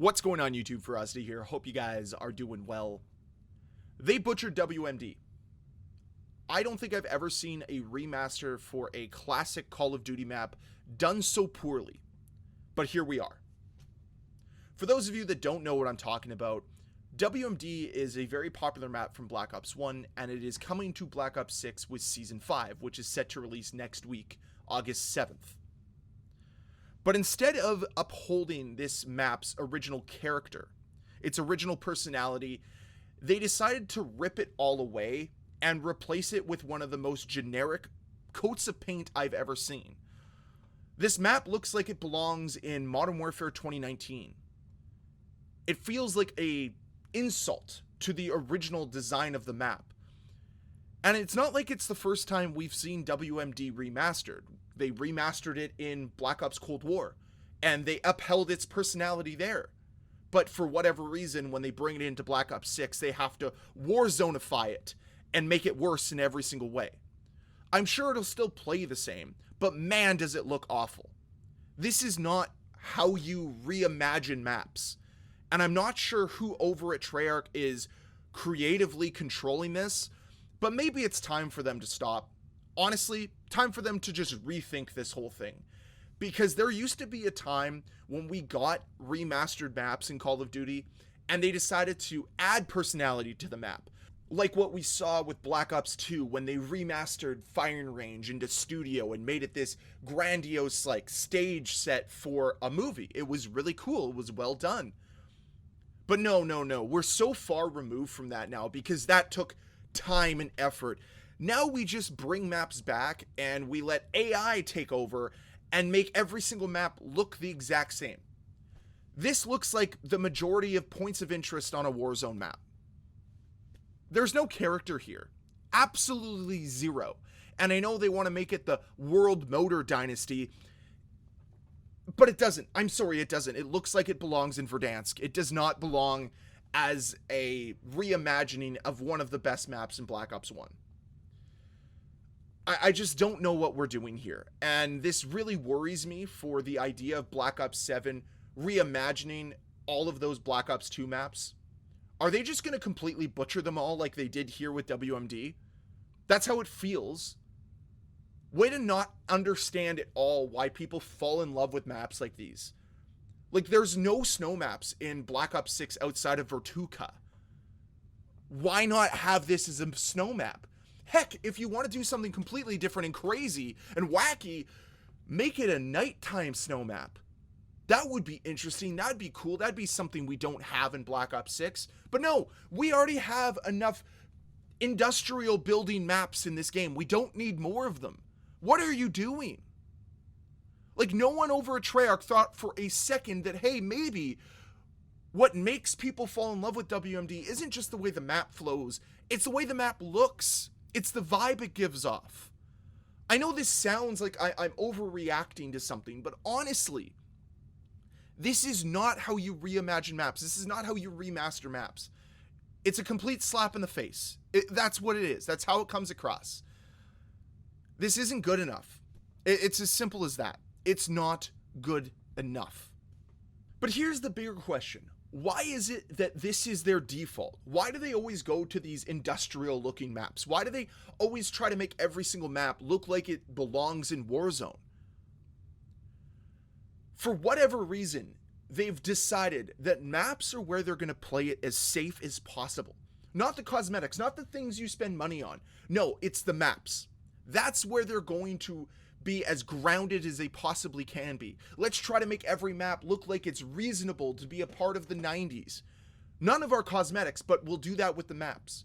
What's going on, YouTube? Ferocity here. Hope you guys are doing well. They butchered WMD. I don't think I've ever seen a remaster for a classic Call of Duty map done so poorly. But here we are. For those of you that don't know what I'm talking about, WMD is a very popular map from Black Ops 1, and it is coming to Black Ops 6 with Season 5, which is set to release next week, August 7th. But instead of upholding this map's original character, its original personality, they decided to rip it all away and replace it with one of the most generic coats of paint I've ever seen. This map looks like it belongs in Modern Warfare 2019. It feels like an insult to the original design of the map. And it's not like it's the first time we've seen WMD remastered. They remastered it in Black Ops Cold War, and they upheld its personality there. But for whatever reason, when they bring it into Black Ops 6, they have to Warzone-ify it and make it worse in every single way. I'm sure it'll still play the same, but man, does it look awful. This is not how you reimagine maps. And I'm not sure who over at Treyarch is creatively controlling this, but maybe it's time for them to stop. Honestly, time for them to just rethink this whole thing. Because there used to be a time when we got remastered maps in Call of Duty, and they decided to add personality to the map. Like what we saw with Black Ops 2 when they remastered Firing Range into Studio and made it this grandiose like stage set for a movie. It was really cool. It was well done. But no. We're so far removed from that now because that took time and effort. Now we just bring maps back and we let AI take over and make every single map look the exact same. This looks like the majority of points of interest on a Warzone map. There's no character here. Absolutely zero. And I know they want to make it the World Motor Dynasty, but it doesn't. I'm sorry, it doesn't. It looks like it belongs in Verdansk. It does not belong as a reimagining of one of the best maps in Black Ops 1. I just don't know what we're doing here. And this really worries me for the idea of Black Ops 7 reimagining all of those Black Ops 2 maps. Are they just going to completely butcher them all like they did here with WMD? That's how it feels. Way to not understand at all why people fall in love with maps like these. Like, there's no snow maps in Black Ops 6 outside of Vertuka. Why not have this as a snow map? Heck, if you want to do something completely different and crazy and wacky, make it a nighttime snow map. That would be interesting. That'd be cool. That'd be something we don't have in Black Ops 6. But no, we already have enough industrial building maps in this game. We don't need more of them. What are you doing? Like, no one over at Treyarch thought for a second that, hey, maybe what makes people fall in love with WMD isn't just the way the map flows. It's the way the map looks. It's the vibe it gives off. I know this sounds like I'm overreacting to something, but honestly, this is not how you reimagine maps. This is not how you remaster maps. It's a complete slap in the face. That's what it is. That's how it comes across. This isn't good enough. It's as simple as that. It's not good enough. But here's the bigger question. Why is it that this is their default? Why do they always go to these industrial looking maps? Why do they always try to make every single map look like it belongs in Warzone? For whatever reason, they've decided that maps are where they're going to play it as safe as possible. Not the cosmetics, not the things you spend money on. No, it's the maps. That's where they're going to be as grounded as they possibly can be. Let's try to make every map look like it's reasonable to be a part of the 90s. None of our cosmetics, but we'll do that with the maps.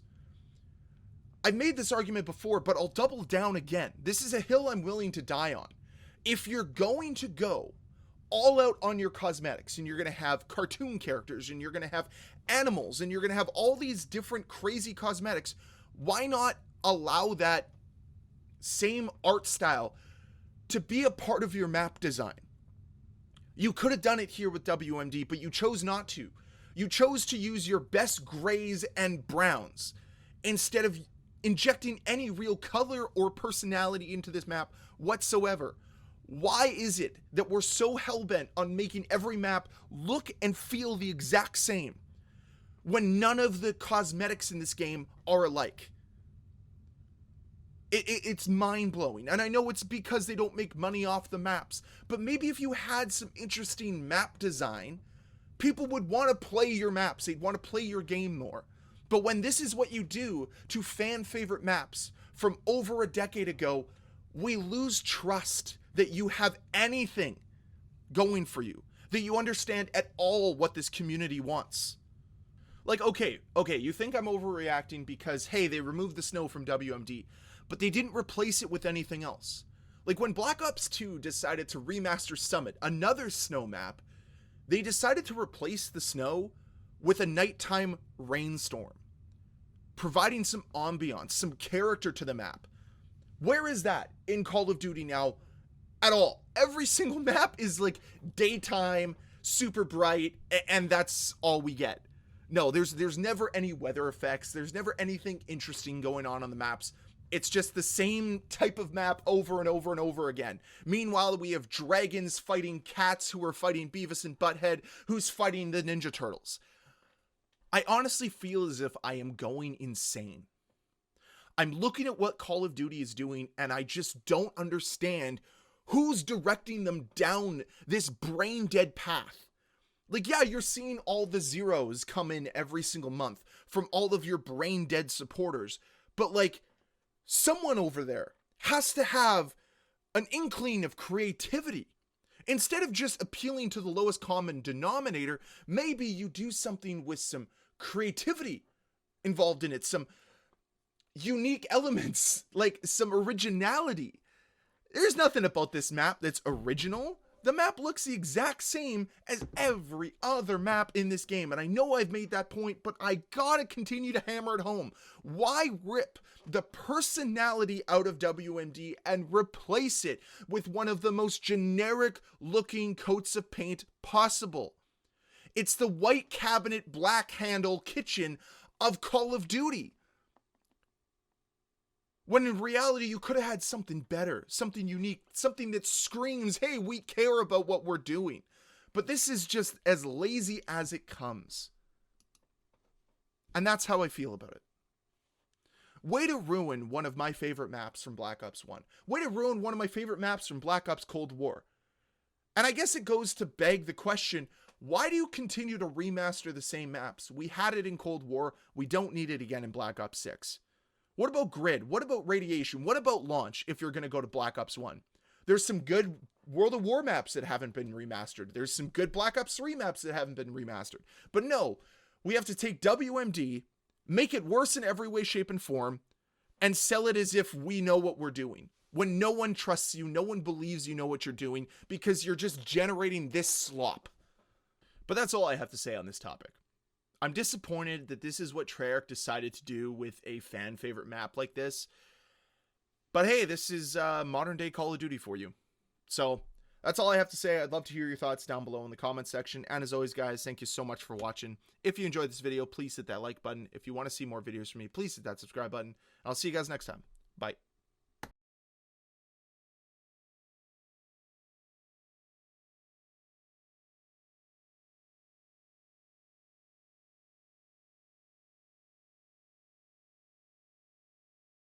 I've made this argument before, but I'll double down again. This is a hill I'm willing to die on. If you're going to go all out on your cosmetics, and you're going to have cartoon characters, and you're going to have animals, and you're going to have all these different crazy cosmetics, why not allow that same art style to be a part of your map design? You could have done it here with WMD, but you chose not to. You chose to use your best grays and browns instead of injecting any real color or personality into this map whatsoever. Why is it that we're so hell-bent on making every map look and feel the exact same when none of the cosmetics in this game are alike? It's mind-blowing, and I know it's because they don't make money off the maps, but maybe if you had some interesting map design, people would want to play your maps, they'd want to play your game more. But when this is what you do to fan-favorite maps from over a decade ago, we lose trust that you have anything going for you, that you understand at all what this community wants. Like, okay, you think I'm overreacting because, hey, they removed the snow from WMD, but they didn't replace it with anything else. Like when Black Ops 2 decided to remaster Summit, another snow map, they decided to replace the snow with a nighttime rainstorm, providing some ambiance, some character to the map. Where is that in Call of Duty now at all? Every single map is like daytime, super bright, and that's all we get. No, there's never any weather effects. There's never anything interesting going on the maps. It's just the same type of map over and over and over again. Meanwhile, we have dragons fighting cats who are fighting Beavis and Butthead, who's fighting the Ninja Turtles. I honestly feel as if I am going insane. I'm looking at what Call of Duty is doing, and I just don't understand who's directing them down this brain-dead path. Like, yeah, you're seeing all the zeros come in every single month from all of your brain-dead supporters, but like, someone over there has to have an inkling of creativity. Instead of just appealing to the lowest common denominator, maybe you do something with some creativity involved in it, some unique elements, like some originality. There's nothing about this map that's original. The map looks the exact same as every other map in this game, and I know I've made that point, but I gotta continue to hammer it home. Why rip the personality out of WMD and replace it with one of the most generic looking coats of paint possible? It's the white cabinet, black handle kitchen of Call of Duty. When in reality, you could have had something better, something unique, something that screams, hey, we care about what we're doing. But this is just as lazy as it comes. And that's how I feel about it. Way to ruin one of my favorite maps from Black Ops 1. Way to ruin one of my favorite maps from Black Ops Cold War. And I guess it goes to beg the question, why do you continue to remaster the same maps? We had it in Cold War, we don't need it again in Black Ops 6. What about Grid? What about Radiation? What about Launch if you're going to go to Black Ops 1? There's some good World of War maps that haven't been remastered. There's some good Black Ops 3 maps that haven't been remastered. But no, we have to take WMD, make it worse in every way, shape, and form, and sell it as if we know what we're doing. When no one trusts you, no one believes you know what you're doing because you're just generating this slop. But that's all I have to say on this topic. I'm disappointed that this is what Treyarch decided to do with a fan favorite map like this. But hey, this is modern day Call of Duty for you. So that's all I have to say. I'd love to hear your thoughts down below in the comment section. And as always, guys, thank you so much for watching. If you enjoyed this video, please hit that like button. If you want to see more videos from me, please hit that subscribe button. I'll see you guys next time. Bye.